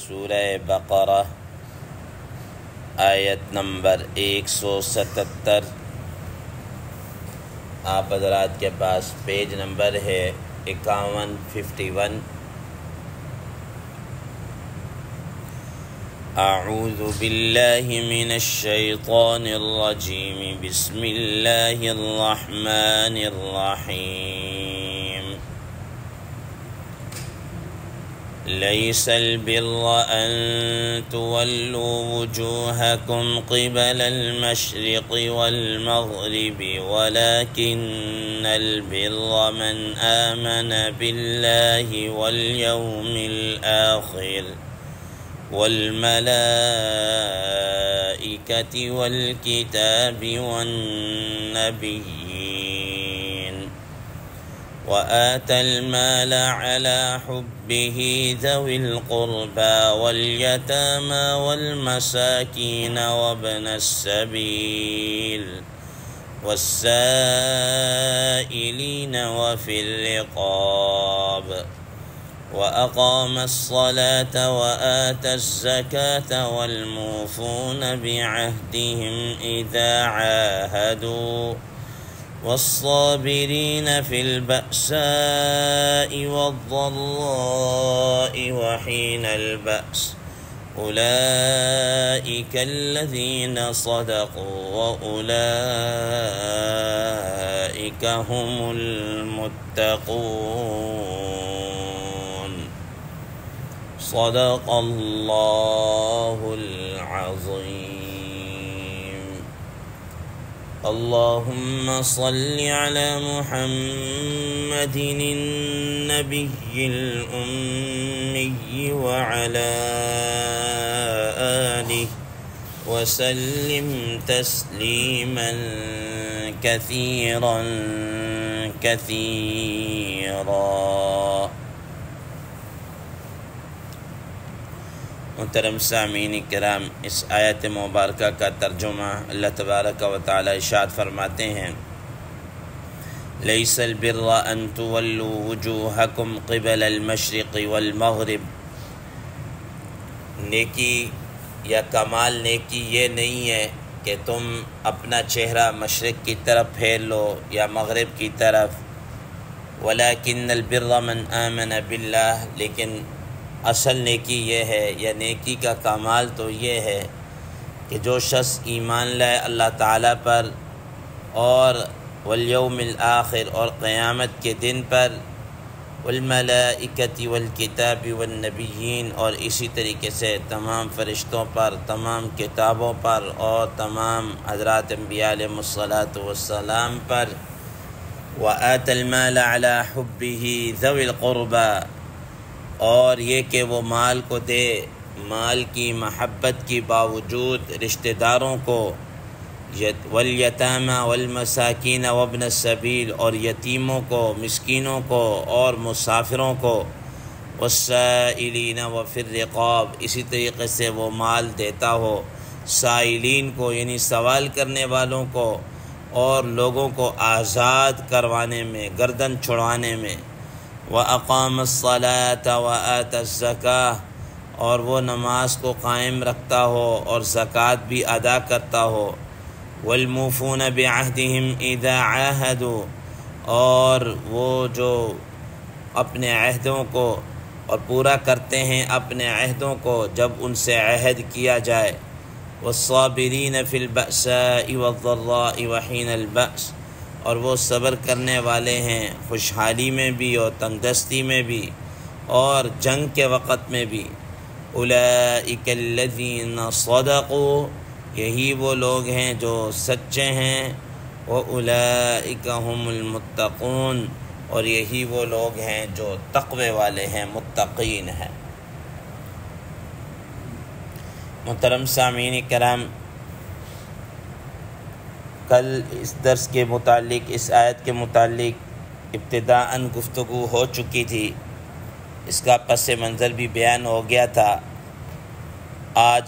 سورہ بقرہ آیت نمبر 177۔ آپ حضرات کے پاس پیج نمبر ہے 51۔ اعوذ باللہ من الشیطان الرجیم، بسم اللہ الرحمن الرحیم۔ ليس البر أن تولوا وجوهكم قبل المشرق والمغرب ولكن البر من آمن بالله واليوم الآخر والملائكة والكتاب والنبيين وآتى المال على حبه ذوي القربى واليتامى والمساكين وابن السبيل والسائلين وفي الرقاب وأقام الصلاة وآتى الزكاة والموفون بعهدهم إذا عاهدوا والصابرين في البأساء والضراء وحين البأس أولئك الذين صدقوا وأولئك هم المتقون صدق الله العظيم۔ اللهم صل على محمد النبي الأمي وعلى آله وسلم تسليما كثيرا كثيرا۔ محترم سامعین کرام، اس آیت مبارکہ کا ترجمہ اللہ تبارک و تعالی ارشاد فرماتے ہیں، لیس البر ان تولوا وجوہکم قبل المشرق والمغرب، نیکی یا کمال نیکی یہ نہیں ہے کہ تم اپنا چہرہ مشرق کی طرف پھیر لو یا مغرب کی طرف، ولکن البر من آمن باللہ، لیکن اصل نیکی یہ ہے یا نیکی کا کمال تو یہ ہے کہ جو شخص ایمان لائے اللہ تعالیٰ پر اور والیوم الآخر اور قیامت کے دن پر، والملائکۃ والکتاب والنبیین اور اسی طریقے سے تمام فرشتوں پر، تمام کتابوں پر اور تمام حضرات انبیاء علیہ السلام پر، وآتى المال على حبه ذوي القربى، اور یہ کہ وہ مال کو دے مال کی محبت کی باوجود رشتہ داروں کو، والیتامى والمساکین وابن السبیل اور یتیموں کو، مسکینوں کو اور مسافروں کو، والسائلین وفی الرقاب، اسی طریقے سے وہ مال دیتا ہو سائلین کو یعنی سوال کرنے والوں کو اور لوگوں کو آزاد کروانے میں، گردن چھڑوانے میں، وَأَقَامَ الصَّلَاةَ وَآتَى الزَّكَاةَ اور وہ نماز کو قائم رکھتا ہو اور زکوٰۃ بھی ادا کرتا ہو، وَالْمُوفُونَ بِعَهْدِهِمْ إِذَا عَاهَدُوا اور وہ جو اپنے عہدوں کو اور پورا کرتے ہیں اپنے عہدوں کو جب ان سے عہد کیا جائے، وَالصَّابِرِينَ فِي الْبَأْسَاءِ وَالضَّرَّاءِ وَحِينَ الْبَأْسِ اور وہ صبر کرنے والے ہیں خوشحالی میں بھی اور تنگ دستی میں بھی اور جنگ کے وقت میں بھی، اولئک الذین صدقوا یہی وہ لوگ ہیں جو سچے ہیں، واولئک هم المتقون اور یہی وہ لوگ ہیں جو تقوی والے ہیں، متقین ہیں۔ محترم سامعین کرام، کل اس درس کے متعلق، اس آیت کے متعلق ابتداءً گفتگو ہو چکی تھی، اس کا پس منظر بھی بیان ہو گیا تھا۔ آج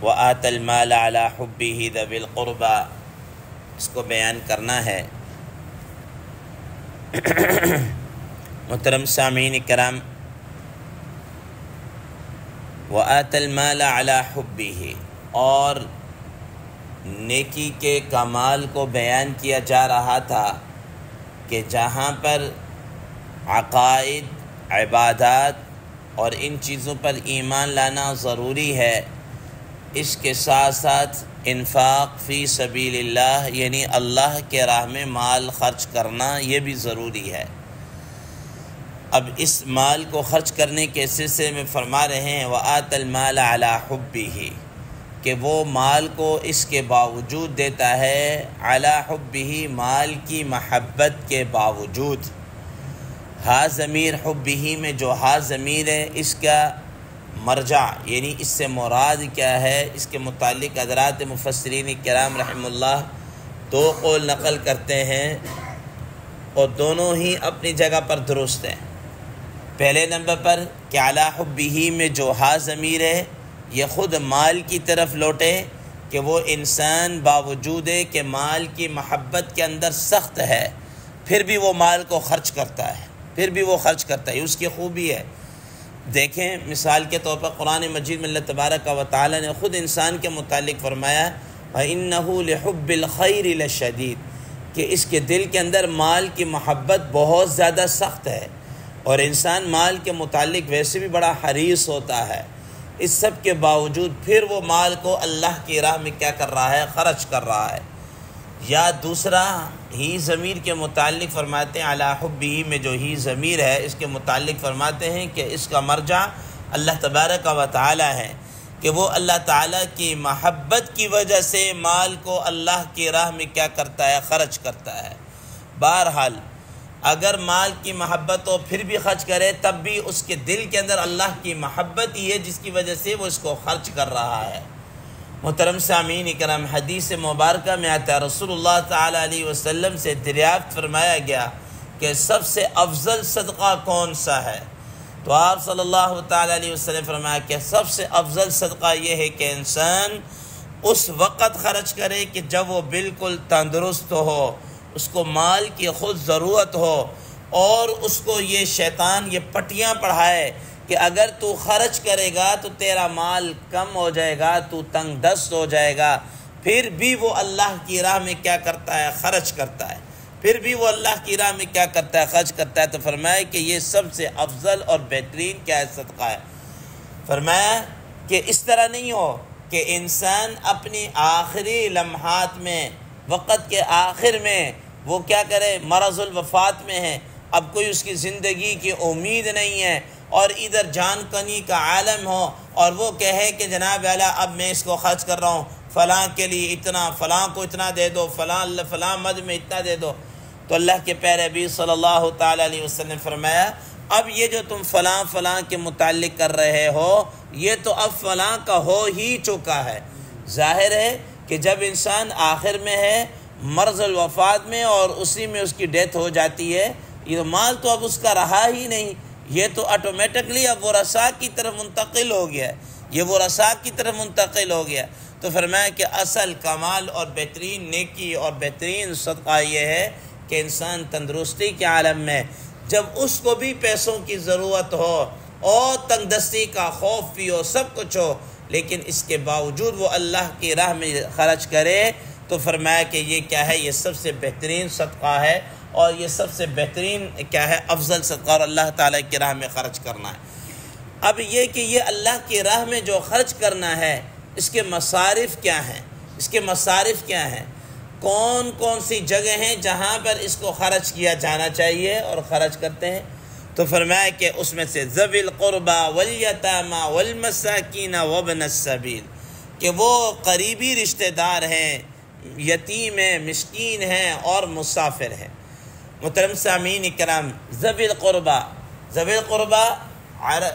وَآتَى الْمَالَ عَلَى حُبِّهِ ذَوِي الْقُرْبَى اس کو بیان کرنا ہے۔ محترم سامعین کرام، وَآتَى الْمَالَ عَلَى حُبِّهِ، اور نیکی کے کمال کو بیان کیا جا رہا تھا کہ جہاں پر عقائد، عبادات اور ان چیزوں پر ایمان لانا ضروری ہے، اس کے ساتھ ساتھ انفاق فی سبیل اللہ یعنی اللہ کے راہ میں مال خرچ کرنا یہ بھی ضروری ہے۔ اب اس مال کو خرچ کرنے کے سلسلے میں فرما رہے ہیں وَآتَى الْمَالَ عَلَى حُبِّهِ، کہ وہ مال کو اس کے باوجود دیتا ہے، علی حبہ مال کی محبت کے باوجود۔ ہا ضمیر حبہ میں جو ہا ضمیر ہے اس کا مرجع یعنی اس سے مراد کیا ہے، اس کے متعلق حضرات مفسرین کرام رحمہ اللہ دو قول نقل کرتے ہیں اور دونوں ہی اپنی جگہ پر درست ہیں۔ پہلے نمبر پر کہ علی حبہ میں جو ہا ضمیر ہے یہ خود مال کی طرف لوٹے کہ وہ انسان باوجود کہ مال کی محبت کے اندر سخت ہے پھر بھی وہ مال کو خرچ کرتا ہے، یہ اس کی خوبی ہے۔ دیکھیں مثال کے طور پر قرآن مجید میں اللہ تبارک و تعالی نے خود انسان کے متعلق فرمایا وَإِنَّهُ لِحُبِّ الْخَيْرِ لَشَدِيدٌ، کہ اس کے دل کے اندر مال کی محبت بہت زیادہ سخت ہے، اور انسان مال کے متعلق ویسے بھی بڑا حریص ہوتا ہے، اس سب کے باوجود پھر وہ مال کو اللہ کی راہ میں کیا کر رہا ہے، خرچ کر رہا ہے۔ یا دوسرا ہی ضمیر کے متعلق فرماتے ہیں علی حبہ میں جو ہی ضمیر ہے اس کے متعلق فرماتے ہیں کہ اس کا مرجع اللہ تبارک و تعالی ہے، کہ وہ اللہ تعالیٰ کی محبت کی وجہ سے مال کو اللہ کی راہ میں کیا کرتا ہے، خرچ کرتا ہے۔ بہرحال اگر مال کی محبت ہو پھر بھی خرچ کرے تب بھی اس کے دل کے اندر اللہ کی محبت ہی ہے جس کی وجہ سے وہ اس کو خرچ کر رہا ہے۔ محترم سامعین اکرام، حدیث مبارکہ میں آتا ہے رسول اللہ تعالی علیہ وسلم سے دریافت فرمایا گیا کہ سب سے افضل صدقہ کون سا ہے؟ تو آپ صلی اللہ تعالی علیہ وسلم فرمایا کہ سب سے افضل صدقہ یہ ہے کہ انسان اس وقت خرچ کرے کہ جب وہ بالکل تندرست ہو، اس کو مال کی خود ضرورت ہو، اور اس کو یہ شیطان یہ پٹیاں پڑھائے کہ اگر تو خرچ کرے گا تو تیرا مال کم ہو جائے گا، تو تنگ دست ہو جائے گا، پھر بھی وہ اللہ کی راہ میں کیا کرتا ہے، خرچ کرتا ہے، خرچ کرتا ہے۔ تو فرمایا کہ یہ سب سے افضل اور بہترین کیا ہے، صدقہ ہے۔ فرمایا کہ اس طرح نہیں ہو کہ انسان اپنی آخری لمحات میں، وقت کے آخر میں وہ کیا کرے، مرض الوفات میں ہے، اب کوئی اس کی زندگی کی امید نہیں ہے، اور ادھر جان کنی کا عالم ہو اور وہ کہے کہ جناب اعلیٰ اب میں اس کو خرچ کر رہا ہوں، فلاں کے لیے اتنا، فلاں کو اتنا دے دو، فلاں مد میں اتنا دے دو۔ تو اللہ کے پیارے نبی صلی اللہ تعالی علیہ وسلم نے فرمایا اب یہ جو تم فلاں کے متعلق کر رہے ہو یہ تو اب فلاں کا ہو ہی چکا ہے۔ ظاہر ہے کہ جب انسان آخر میں ہے، مرض الوفات میں، اور اسی میں اس کی ڈیتھ ہو جاتی ہے، یہ مال تو اب اس کا رہا ہی نہیں، یہ تو آٹومیٹکلی اب وہ رسا کی طرف منتقل ہو گیا، تو فرمایا کہ اصل کمال اور بہترین نیکی اور بہترین صدقہ یہ ہے کہ انسان تندرستی کے عالم میں جب اس کو بھی پیسوں کی ضرورت ہو اور تنگ دستی کا خوف بھی ہو، سب کچھ ہو، لیکن اس کے باوجود وہ اللہ کی راہ میں خرچ کرے، تو فرمایا کہ یہ کیا ہے، یہ سب سے بہترین صدقہ ہے، اور یہ سب سے بہترین کیا ہے، افضل صدقہ، اور اللہ تعالیٰ کی راہ میں خرچ کرنا ہے۔ اب یہ کہ یہ اللہ کی راہ میں جو خرچ کرنا ہے اس کے مصارف کیا ہیں، کون کون سی جگہ ہیں جہاں پر اس کو خرچ کیا جانا چاہیے اور خرچ کرتے ہیں؟ تو فرمایا کہ اس میں سے ذوی القربى والیتامى والمساکین وابن السبیل، کہ وہ قریبی رشتہ دار ہیں، یتیم ہیں، مسکین ہیں اور مسافر ہیں۔ محترم سامعین اکرام، ذوی القربى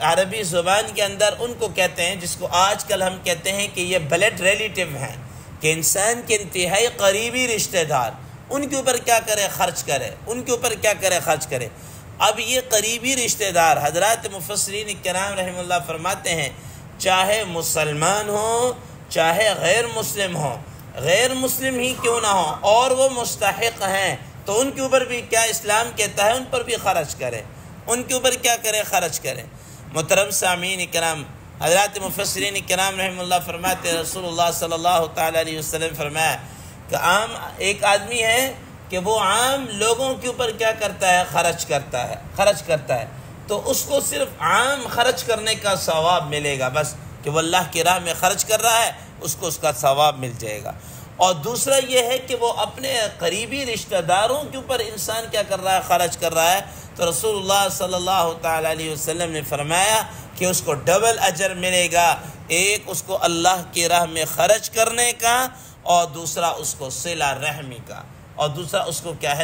عربی زبان کے اندر ان کو کہتے ہیں جس کو آج کل ہم کہتے ہیں کہ یہ بلڈ ریلیٹیو ہیں، کہ انسان کے انتہائی قریبی رشتہ دار، ان کے اوپر کیا کرے، خرچ کرے۔ اب یہ قریبی رشتہ دار حضرات مفسرین کرام رحمہ اللہ فرماتے ہیں چاہے مسلمان ہوں چاہے غیر مسلم ہوں، غیر مسلم ہی کیوں نہ ہوں اور وہ مستحق ہیں تو ان کے اوپر بھی کیا اسلام کہتا ہے، ان پر بھی خرچ کرے، خرچ کرے۔ محترم سامعین اکرام، حضرات مفسرین کرام رحمہ اللہ فرماتے ہیں رسول اللہ صلی اللہ تعالیٰ علیہ وسلم فرمایا کہ عام ایک آدمی ہے کہ وہ عام لوگوں کے اوپر کیا کرتا ہے؟ خرچ کرتا ہے تو اس کو صرف عام خرچ کرنے کا ثواب ملے گا، بس کہ وہ اللہ کی راہ میں خرچ کر رہا ہے اس کو اس کا ثواب مل جائے گا۔ اور دوسرا یہ ہے کہ وہ اپنے قریبی رشتہ داروں کے اوپر انسان کیا کر رہا ہے؟ خرچ کر رہا ہے، تو رسول اللہ صلی اللہ تعالیٰ علیہ وسلم نے فرمایا کہ اس کو ڈبل اجر ملے گا، ایک اس کو اللہ کی راہ میں خرچ کرنے کا اور دوسرا اس کو صلہ رحمی کا،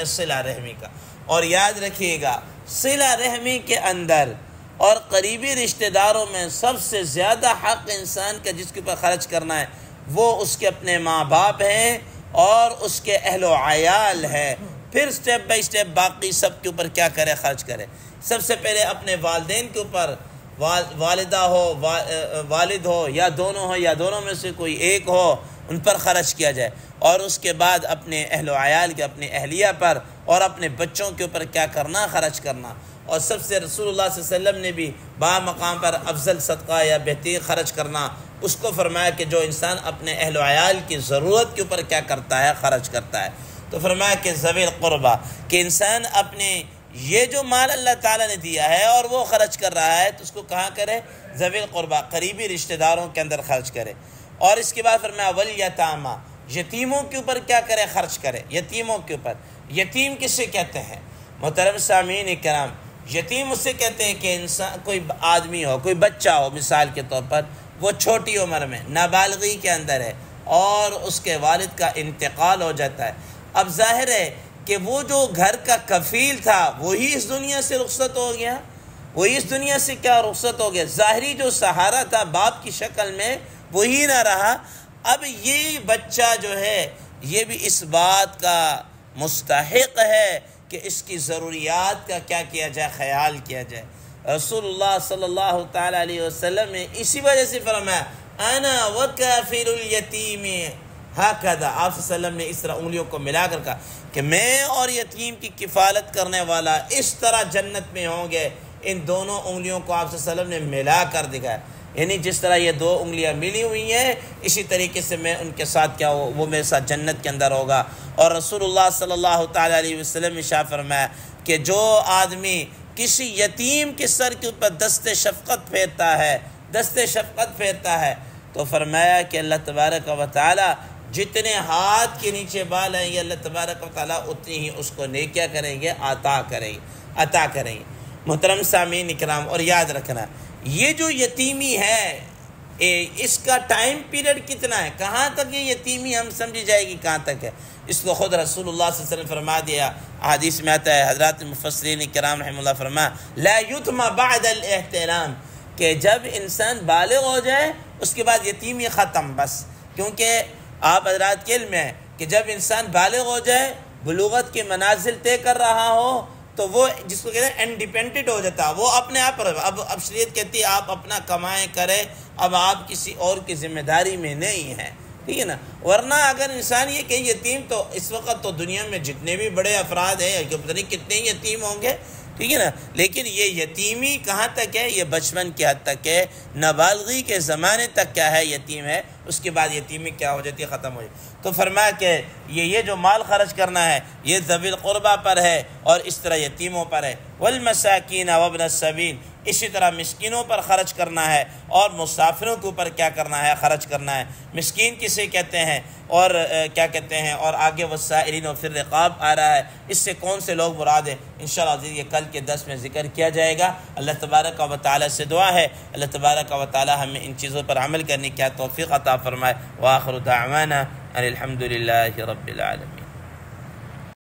صلہ رحمی کا۔ اور یاد رکھیے گا صلہ رحمی کے اندر اور قریبی رشتہ داروں میں سب سے زیادہ حق انسان کا جس کے اوپر خرچ کرنا ہے وہ اس کے اپنے ماں باپ ہیں اور اس کے اہل و عیال ہے، پھر سٹیپ بائی سٹیپ باقی سب کے اوپر کیا کرے؟ خرچ کرے۔ سب سے پہلے اپنے والدین کے اوپر، والدہ ہو، والد ہو یا دونوں ہو یا دونوں میں سے کوئی ایک ہو، ان پر خرچ کیا جائے، اور اس کے بعد اپنے اہل و عیال کے، اپنے اہلیہ پر اور اپنے بچوں کے اوپر کیا کرنا؟ خرچ کرنا۔ اور سب سے رسول اللہ صلی اللہ علیہ وسلم نے بھی با مقام پر افضل صدقہ یا بہترین خرچ کرنا اس کو فرمایا کہ جو انسان اپنے اہل و عیال کی ضرورت کے اوپر کیا کرتا ہے؟ خرچ کرتا ہے۔ تو فرمایا کہ ذوی القربہ، کہ انسان اپنے یہ جو مال اللہ تعالیٰ نے دیا ہے اور وہ خرچ کر رہا ہے تو اس کو کہاں کرے؟ ذوی القربہ، قریبی رشتہ داروں کے اندر خرچ کرے۔ اور اس کے بعد فرمایا والیتامی، یتیموں کے اوپر کیا کرے؟ خرچ کرے، یتیموں کے اوپر۔ یتیم کسے کہتے ہیں محترم سامعین کرام؟ یتیم اسے کہتے ہیں کہ انسان کوئی آدمی ہو، کوئی بچہ ہو، مثال کے طور پر وہ چھوٹی عمر میں نابالغی کے اندر ہے اور اس کے والد کا انتقال ہو جاتا ہے۔ اب ظاہر ہے کہ وہ جو گھر کا کفیل تھا وہی اس دنیا سے رخصت ہو گیا، وہی اس دنیا سے کیا رخصت ہو گیا؟ ظاہری جو سہارا تھا باپ کی شکل میں وہی نہ رہا۔ اب یہ بچہ جو ہے یہ بھی اس بات کا مستحق ہے کہ اس کی ضروریات کا کیا کیا جائے؟ خیال کیا جائے۔ رسول اللہ صلی اللہ تعالیٰ علیہ وسلم نے اسی وجہ سے فرمایا انا وکافل الیتیم ہکذا، آپ صلی اللہ علیہ وسلم نے اس طرح انگلیوں کو ملا کر کہا کہ میں اور یتیم کی کفالت کرنے والا اس طرح جنت میں ہوں گے۔ ان دونوں انگلیوں کو آپ صلی اللہ علیہ وسلم نے ملا کر دکھایا، یعنی جس طرح یہ دو انگلیاں ملی ہوئی ہیں اسی طریقے سے میں ان کے ساتھ کیا ہو، وہ میرے ساتھ جنت کے اندر ہوگا۔ اور رسول اللہ صلی اللہ تعالیٰ علیہ وسلم نے ارشاد فرمایا کہ جو آدمی کسی یتیم کے سر کے اوپر دست شفقت پھیرتا ہے تو فرمایا کہ اللہ تبارک و تعالیٰ جتنے ہاتھ کے نیچے بال ہیں یہ اللہ تبارک و تعالیٰ اتنی ہی اس کو نیکیاں کریں گے، عطا کریں گے۔ محترم سامعین اکرام، اور یاد رکھنا یہ جو یتیمی ہے اس کا ٹائم پیریڈ کتنا ہے، کہاں تک یہ یتیمی ہم سمجھی جائے گی، کہاں تک ہے؟ اس کو خود رسول اللہ صلی اللہ علیہ وسلم فرما دیا، حدیث میں آتا ہے، حضرات مفسرین کرام رحمہ اللہ فرمایا لا یتم بعد الاحتلام، کہ جب انسان بالغ ہو جائے اس کے بعد یتیمی ختم، بس۔ کیونکہ آپ حضرات کے علم ہے کہ جب انسان بالغ ہو جائے، بلوغت کے منازل طے کر رہا ہو تو وہ جس کو کہتے ہیں انڈیپینڈنٹ ہو جاتا ہے، وہ اپنے آپ پر اب شریعت کہتی ہے آپ اپنا کمائیں کریں، اب آپ کسی اور کی ذمہ داری میں نہیں ہیں، ٹھیک ہے نا؟ ورنہ اگر انسان یہ کہ یتیم، تو اس وقت تو دنیا میں جتنے بھی بڑے افراد ہیں کہ پتہ نہیں کتنے یتیم ہوں گے، ٹھیک ہے نا؟ لیکن یہ یتیمی کہاں تک ہے؟ یہ بچپن کی حد تک ہے، نابالغی کے زمانے تک کیا ہے؟ یتیم ہے، اس کے بعد یتیمی کیا ہو جاتی ہے؟ ختم ہو جاتی ہے۔ تو فرمایا کہ یہ جو مال خرچ کرنا ہے یہ ذوی القربہ پر ہے اور اس طرح یتیموں پر ہے، والمساکین وابن السبیل، اسی طرح مسکینوں پر خرچ کرنا ہے اور مسافروں کے اوپر کیا کرنا ہے؟ خرچ کرنا ہے۔ مسکین کسے کہتے ہیں اور کیا کہتے ہیں؟ اور آگے والسائلین وفی الرقاب آ رہا ہے، اس سے کون سے لوگ مراد ہیں انشاءاللہ عزیز یہ کل کے درس میں ذکر کیا جائے گا۔ اللہ تبارک و تعالیٰ سے دعا ہے اللہ تبارک و تعالیٰ ہمیں ان چیزوں پر عمل کرنے کی توفیق عطا فرمائے۔ وآخر دعوانا ان الحمد للہ رب العالمین۔